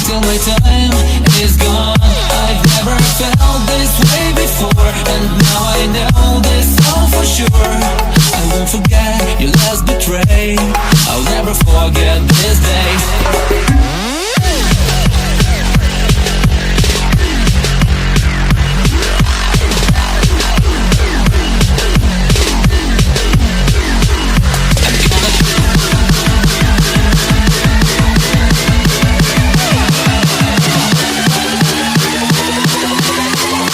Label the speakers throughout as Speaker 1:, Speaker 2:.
Speaker 1: till my time is gone. I've never felt this way before, and now I know this all for sure. I won't forget your last betray. I'll never forget this day.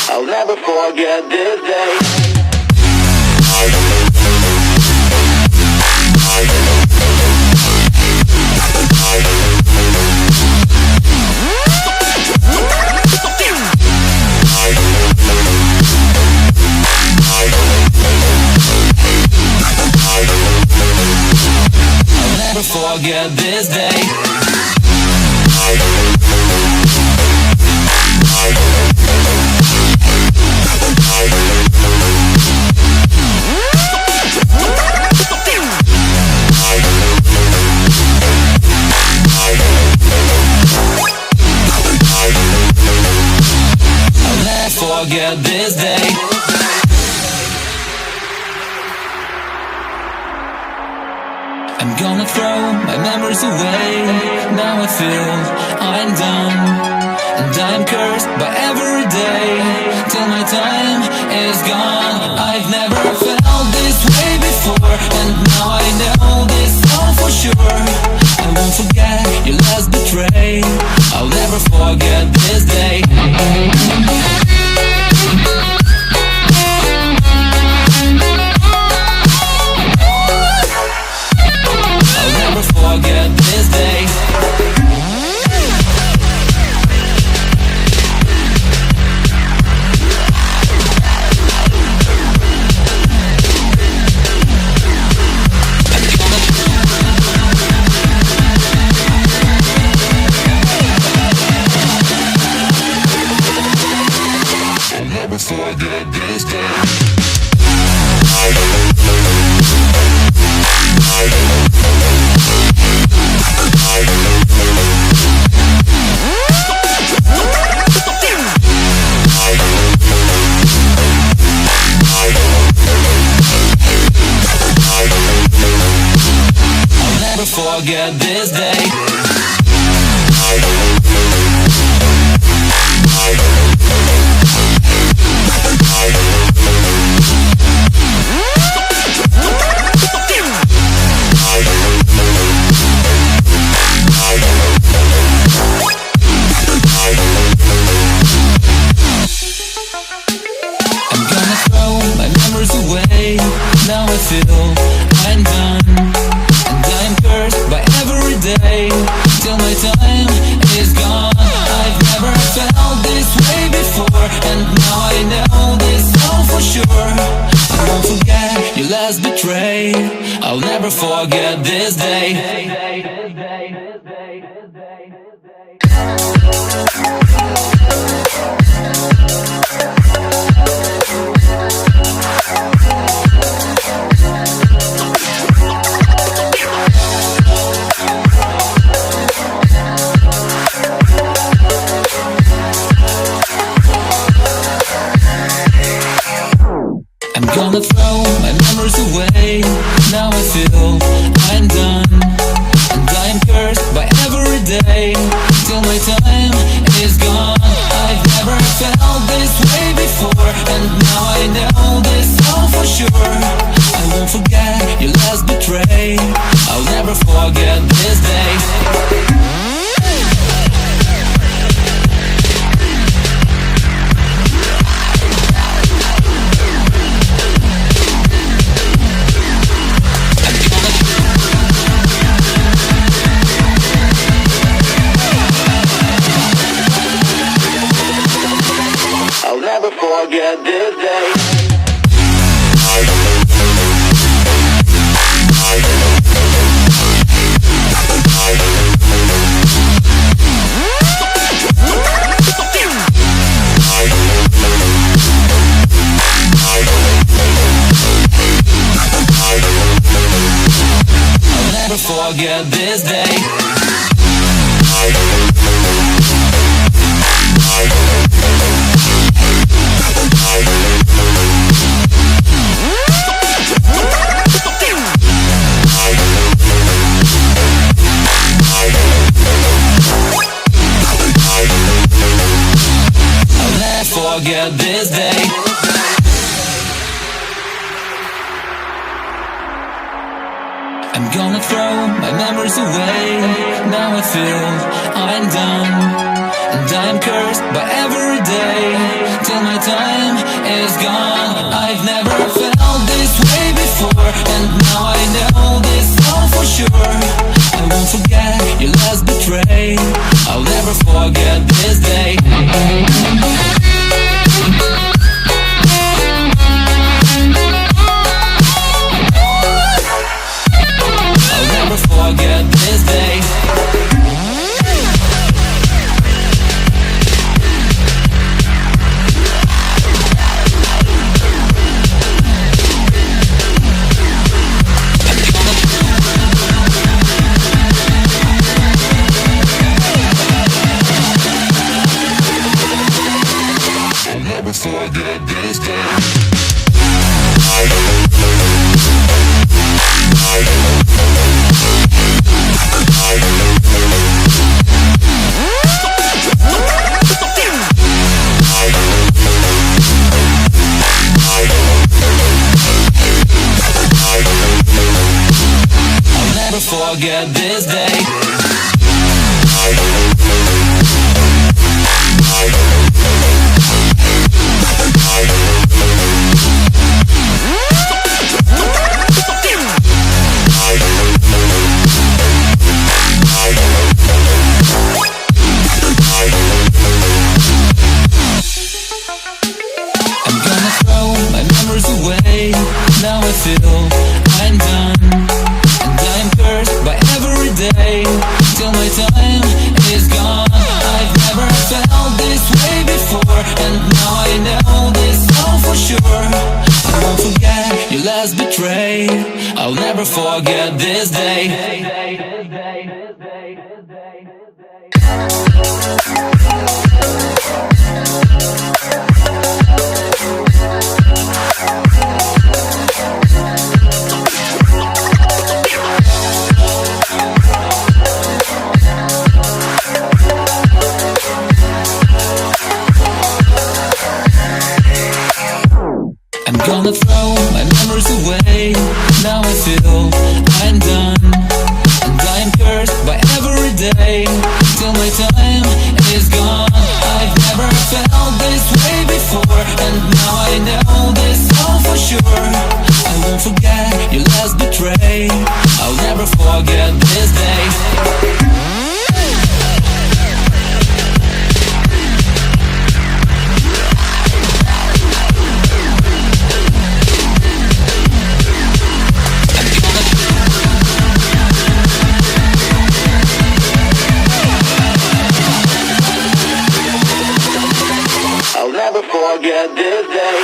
Speaker 2: I'll never forget this day.
Speaker 1: I'll never forget this day. I'll never forget this day. I'm gonna throw my memories away. Now I feel I'm done, and I'm cursed by every day till my time is gone. I've never felt this way before, and now I know this all for sure. I won't forget your last betray. I'll never forget this day. I'll never forget this day. I'll never forget this day. I'll never forget this day. I'm gonna throw my memories away. Now I feel I'm done, and I'm cursed by every day till my time is gone. I've never felt this way before, and now I know this all for sure. I won't forget your last betray. I'll never forget this day. I'm gonna throw my memories away. Now I feel I'm done, and I'm cursed by every day till my time is gone. I've never felt this way before, and now I know this all for sure. I won't forget your last betray. I'll never forget this day.
Speaker 2: I'll never forget this day.
Speaker 1: I'll never forget this day. Forget this day. I'm gonna throw my memories away. Now I feel I'm done, and I'm cursed by every day till my time is gone. I've never felt this way before, and now I know this all for sure. I won't forget your last betray. I'll never forget this day. I'll never forget this day. I'll never forget this day. I'll never forget this day. I'm gonna throw my memories away. Now I feel I'm done, and I'm cursed by every day till my time is gone. I've never felt this way before, and now I know this all for sure. I won't forget your last betray. I'll never forget this day. I'm gonna throw my memories away. Now I feel I'm done, and I'm cursed by every day till my time is gone. I've never felt this way before, and now I know this all for sure. I won't forget your last betray. I'll never forget this day.
Speaker 2: I'll never forget this day.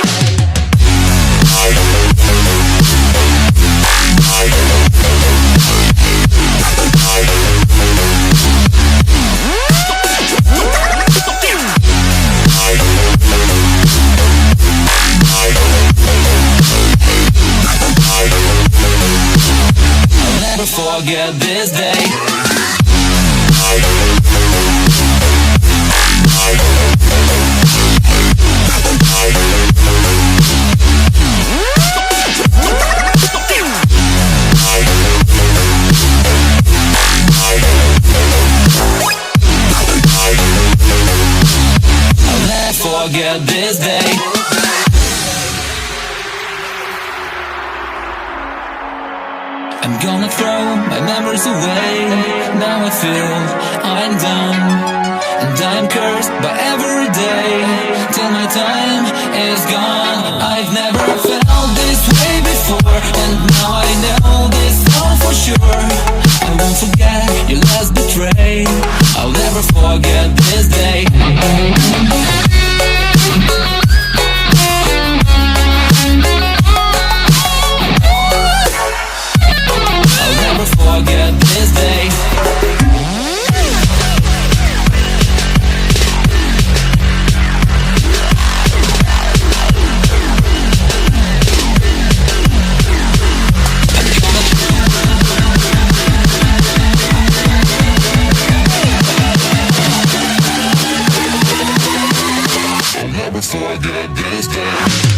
Speaker 1: I'll never forget this day. I'll never forget this day. I'm gonna throw my memories away. Now I feel I'm done, and I'm cursed by every day till my time is gone. I've never felt this way before, and now I know this all for sure. I won't forget your last betray. I'll never forget this day. I'll never forget this day. forget this day.